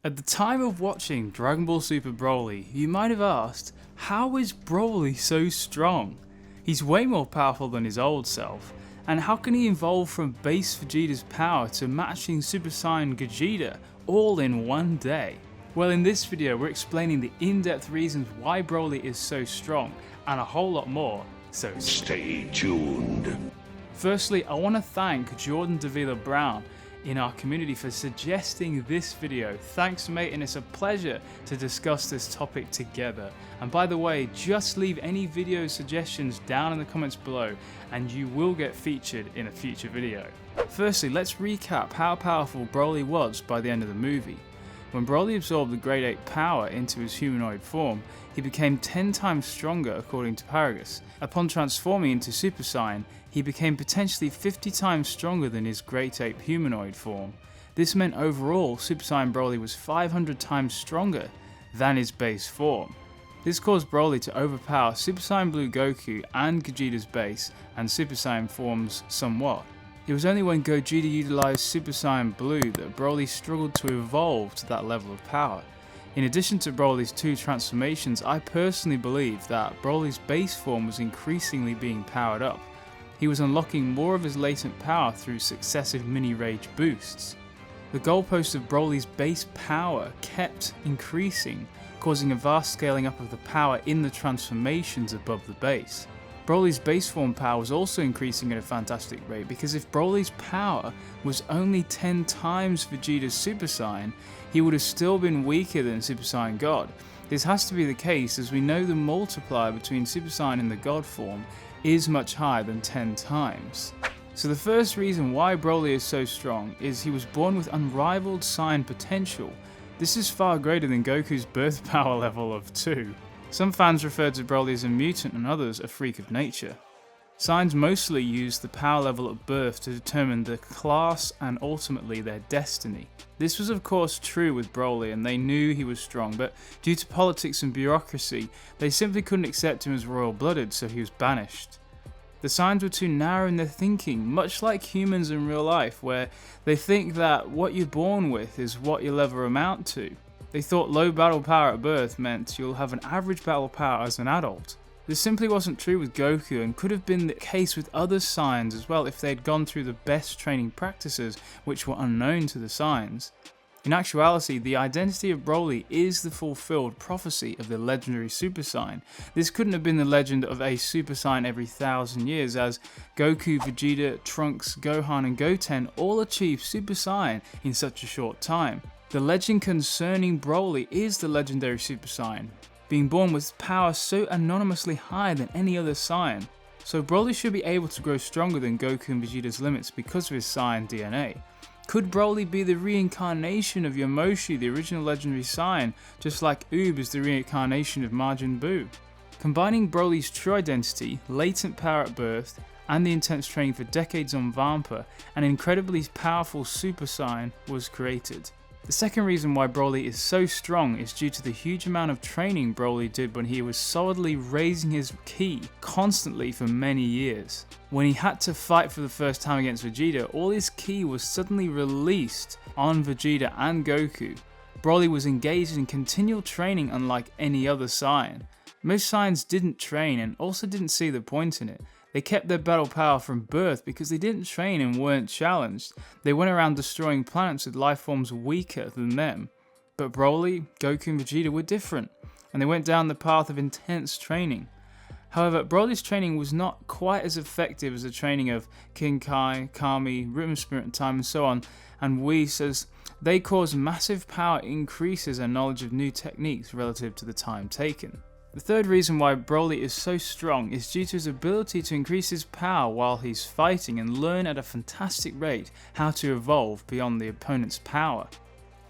At the time of watching Dragon Ball Super Broly, you might have asked, how is Broly so strong? He's way more powerful than his old self, and how can he evolve from base Vegeta's power to matching Super Saiyan Gogeta all in one day? Well, in this video we're explaining the in-depth reasons why Broly is so strong, and a whole lot more, so stay tuned. Firstly, I want to thank Jordan Davila Brown in our community for suggesting this video. Thanks mate, and it's a pleasure to discuss this topic together. And by the way, just leave any video suggestions down in the comments below and you will get featured in a future video. Firstly, let's recap how powerful Broly was by the end of the movie. When Broly absorbed the Grade 8 power into his humanoid form, he became 10 times stronger according to Paragus. Upon transforming into Super Saiyan, he became potentially 50 times stronger than his Grade 8 humanoid form. This meant overall Super Saiyan Broly was 500 times stronger than his base form. This caused Broly to overpower Super Saiyan Blue Goku and Gogeta's base and Super Saiyan forms somewhat. It was only when Gogeta utilized Super Saiyan Blue that Broly struggled to evolve to that level of power. In addition to Broly's two transformations, I personally believe that Broly's base form was increasingly being powered up. He was unlocking more of his latent power through successive mini-rage boosts. The goalpost of Broly's base power kept increasing, causing a vast scaling up of the power in the transformations above the base. Broly's base form power was also increasing at a fantastic rate, because if Broly's power was only 10 times Vegeta's Super Saiyan, he would have still been weaker than Super Saiyan God. This has to be the case as we know the multiplier between Super Saiyan and the God form is much higher than 10 times. So the first reason why Broly is so strong is he was born with unrivaled Saiyan potential. This is far greater than Goku's birth power level of 2. Some fans refer to Broly as a mutant and others a freak of nature. Saiyans mostly use the power level at birth to determine their class and ultimately their destiny. This was of course true with Broly, and they knew he was strong, but due to politics and bureaucracy, they simply couldn't accept him as royal-blooded, so he was banished. The Saiyans were too narrow in their thinking, much like humans in real life, where they think that what you're born with is what you'll ever amount to. They thought low battle power at birth meant you'll have an average battle power as an adult. This simply wasn't true with Goku, and could have been the case with other Saiyans as well if they had gone through the best training practices which were unknown to the Saiyans. In actuality, the identity of Broly is the fulfilled prophecy of the Legendary Super Saiyan. This couldn't have been the legend of a Super Saiyan every 1,000 years, as Goku, Vegeta, Trunks, Gohan and Goten all achieved Super Saiyan in such a short time. The legend concerning Broly is the Legendary Super Saiyan, being born with power so anonymously higher than any other Saiyan. So Broly should be able to grow stronger than Goku and Vegeta's limits because of his Saiyan DNA. Could Broly be the reincarnation of Yamoshi, the original Legendary Saiyan, just like Oob is the reincarnation of Majin Buu? Combining Broly's true identity, latent power at birth, and the intense training for decades on Vampa, an incredibly powerful Super Saiyan was created. The second reason why Broly is so strong is due to the huge amount of training Broly did when he was solidly raising his ki constantly for many years. When he had to fight for the first time against Vegeta, all his ki was suddenly released on Vegeta and Goku. Broly was engaged in continual training unlike any other Saiyan. Most Saiyans didn't train and also didn't see the point in it. They kept their battle power from birth because they didn't train and weren't challenged. They went around destroying planets with life forms weaker than them. But Broly, Goku and Vegeta were different, and they went down the path of intense training. However, Broly's training was not quite as effective as the training of King Kai, Kami, Rhythm Spirit and Time and so on, and Whis, as they caused massive power increases and knowledge of new techniques relative to the time taken. The third reason why Broly is so strong is due to his ability to increase his power while he's fighting and learn at a fantastic rate how to evolve beyond the opponent's power.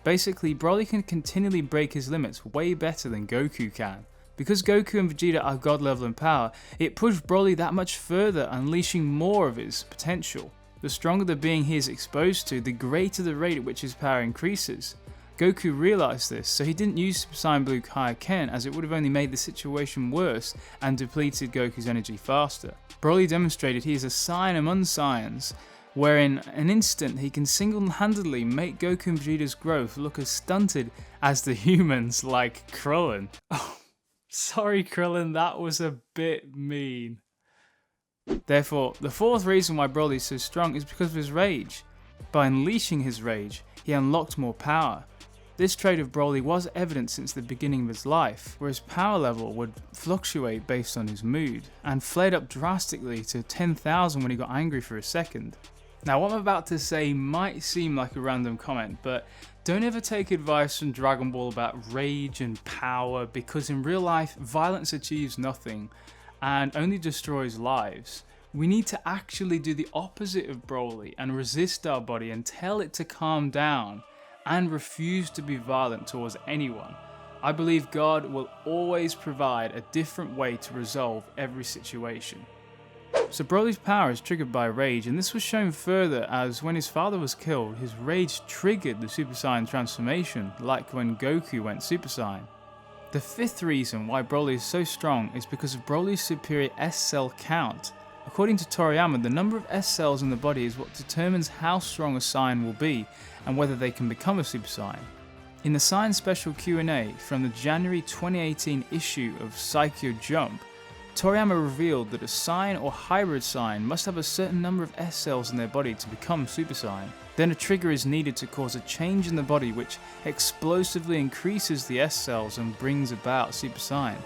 Basically, Broly can continually break his limits way better than Goku can. Because Goku and Vegeta are god level in power, it pushed Broly that much further, unleashing more of his potential. The stronger the being he is exposed to, the greater the rate at which his power increases. Goku realised this, so he didn't use Super Saiyan Blue Kaioken, as it would have only made the situation worse and depleted Goku's energy faster. Broly demonstrated he is a Saiyan among Saiyans, where in an instant he can single-handedly make Goku and Vegeta's growth look as stunted as the humans like Krillin. Oh, sorry Krillin, that was a bit mean. Therefore, the fourth reason why Broly is so strong is because of his rage. By unleashing his rage, he unlocked more power. This trait of Broly was evident since the beginning of his life, where his power level would fluctuate based on his mood, and flared up drastically to 10,000 when he got angry for a second. Now what I'm about to say might seem like a random comment, but don't ever take advice from Dragon Ball about rage and power, because in real life, violence achieves nothing and only destroys lives. We need to actually do the opposite of Broly and resist our body and tell it to calm down and refuse to be violent towards anyone. I believe God will always provide a different way to resolve every situation. So Broly's power is triggered by rage, and this was shown further as when his father was killed, his rage triggered the Super Saiyan transformation, like when Goku went Super Saiyan. The fifth reason why Broly is so strong is because of Broly's superior S-cell count. According to Toriyama, the number of S-cells in the body is what determines how strong a Saiyan will be and whether they can become a Super Saiyan. In the Saiyan Special Q&A from the January 2018 issue of Saikyo Jump, Toriyama revealed that a Saiyan or hybrid Saiyan must have a certain number of S-cells in their body to become Super Saiyan. Then a trigger is needed to cause a change in the body which explosively increases the S-cells and brings about Super Saiyan.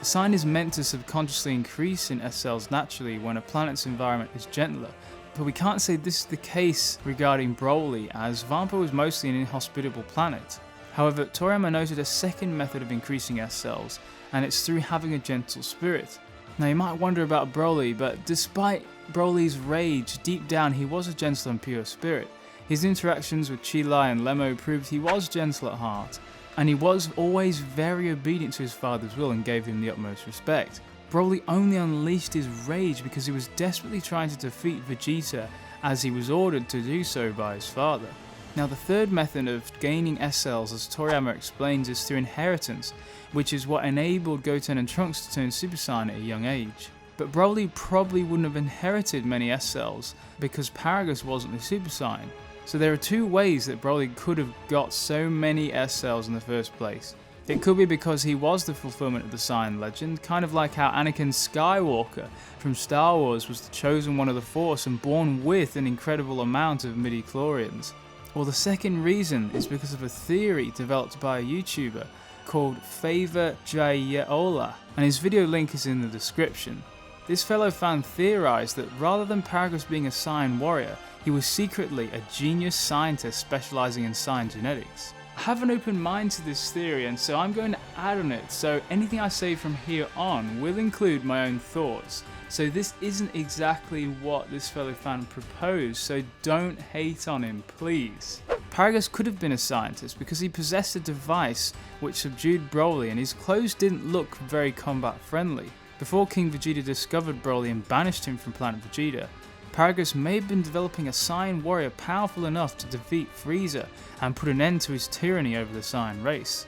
A Saiyan is meant to subconsciously increase in S-cells naturally when a planet's environment is gentler, but we can't say this is the case regarding Broly, as Vampo is mostly an inhospitable planet. However, Toriyama noted a second method of increasing S-cells, and it's through having a gentle spirit. Now you might wonder about Broly, but despite Broly's rage, deep down he was a gentle and pure spirit. His interactions with Chilai and Lemo proved he was gentle at heart, and he was always very obedient to his father's will and gave him the utmost respect. Broly only unleashed his rage because he was desperately trying to defeat Vegeta, as he was ordered to do so by his father. Now the third method of gaining S-cells, as Toriyama explains, is through inheritance, which is what enabled Goten and Trunks to turn Super Saiyan at a young age. But Broly probably wouldn't have inherited many S-cells because Paragus wasn't the Super Saiyan. So there are two ways that Broly could have got so many S-cells in the first place. It could be because he was the fulfillment of the Saiyan legend, kind of like how Anakin Skywalker from Star Wars was the chosen one of the Force and born with an incredible amount of midi-chlorians. Or the second reason is because of a theory developed by a YouTuber called Favor Jayeola, and his video link is in the description. This fellow fan theorized that rather than Paragus being a Saiyan warrior, he was secretly a genius scientist specializing in Saiyan genetics. I have an open mind to this theory, and so I'm going to add on it, so anything I say from here on will include my own thoughts. So this isn't exactly what this fellow fan proposed, so don't hate on him, please. Paragus could have been a scientist because he possessed a device which subdued Broly, and his clothes didn't look very combat friendly. Before King Vegeta discovered Broly and banished him from planet Vegeta, Paragus may have been developing a Saiyan warrior powerful enough to defeat Frieza and put an end to his tyranny over the Saiyan race.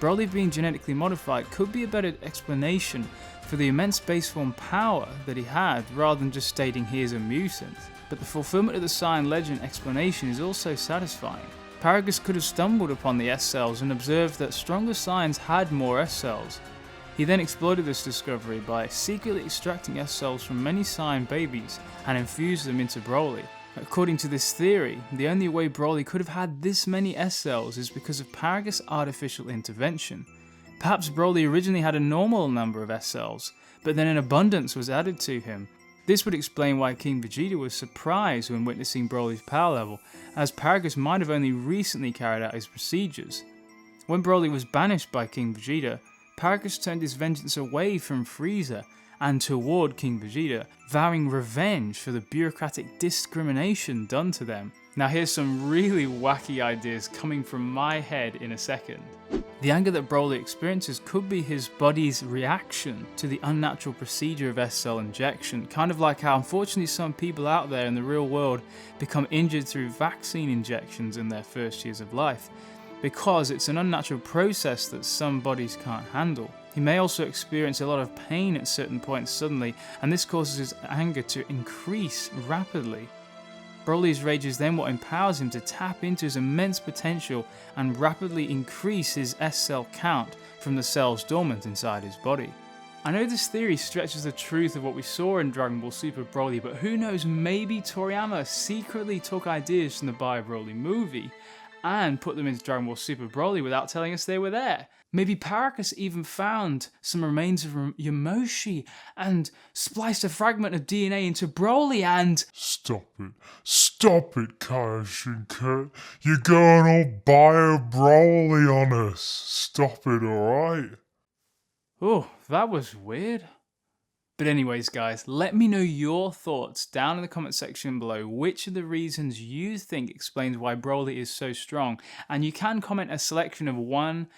Broly being genetically modified could be a better explanation for the immense base form power that he had, rather than just stating he is a mutant. But the fulfillment of the Saiyan legend explanation is also satisfying. Paragus could have stumbled upon the S-cells and observed that stronger Saiyans had more S-cells. He then exploited this discovery by secretly extracting S-cells from many Saiyan babies and infused them into Broly. According to this theory, the only way Broly could have had this many S-cells is because of Paragus' artificial intervention. Perhaps Broly originally had a normal number of S-cells, but then an abundance was added to him. This would explain why King Vegeta was surprised when witnessing Broly's power level, as Paragus might have only recently carried out his procedures. When Broly was banished by King Vegeta, Paragus turned his vengeance away from Frieza and toward King Vegeta, vowing revenge for the bureaucratic discrimination done to them. Now here's some really wacky ideas coming from my head in a second. The anger that Broly experiences could be his body's reaction to the unnatural procedure of S-cell injection, kind of like how unfortunately some people out there in the real world become injured through vaccine injections in their first years of life, because it's an unnatural process that some bodies can't handle. He may also experience a lot of pain at certain points suddenly, and this causes his anger to increase rapidly. Broly's rage is then what empowers him to tap into his immense potential and rapidly increase his S-cell count from the cells dormant inside his body. I know this theory stretches the truth of what we saw in Dragon Ball Super Broly, but who knows, maybe Toriyama secretly took ideas from the Bio Broly movie and put them into Dragon Ball Super Broly without telling us they were there. Maybe Paragus even found some remains of Yamoshi and spliced a fragment of DNA into Broly and... Stop it, Kaioshin, Curt. You're going all Bio Broly on us. Stop it, alright? Oh, that was weird. But anyways guys, let me know your thoughts down in the comment section below. Which of the reasons you think explains why Broly is so strong? And you can comment a selection of 1,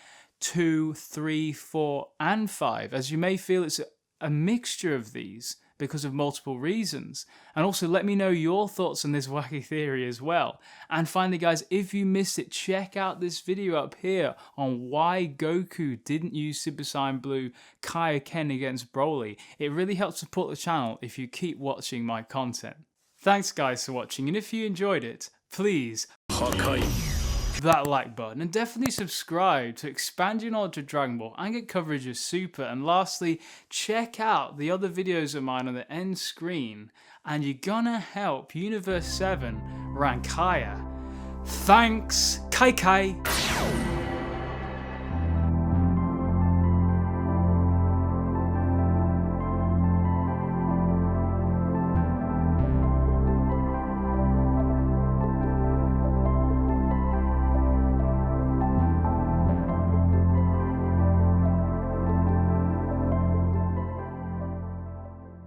2, 3, 4 and 5, as you may feel it's a mixture of these because of multiple reasons. And also let me know your thoughts on this wacky theory as well. And finally guys, if you missed it, check out this video up here on why Goku didn't use Super Saiyan Blue Kaioken against Broly. It really helps support the channel if you keep watching my content. Thanks guys for watching, and if you enjoyed it, please that like button and definitely subscribe to expand your knowledge of Dragon Ball and get coverage of Super. And lastly, check out the other videos of mine on the end screen and you're gonna help Universe 7 rank higher. Thanks, Kai Kai.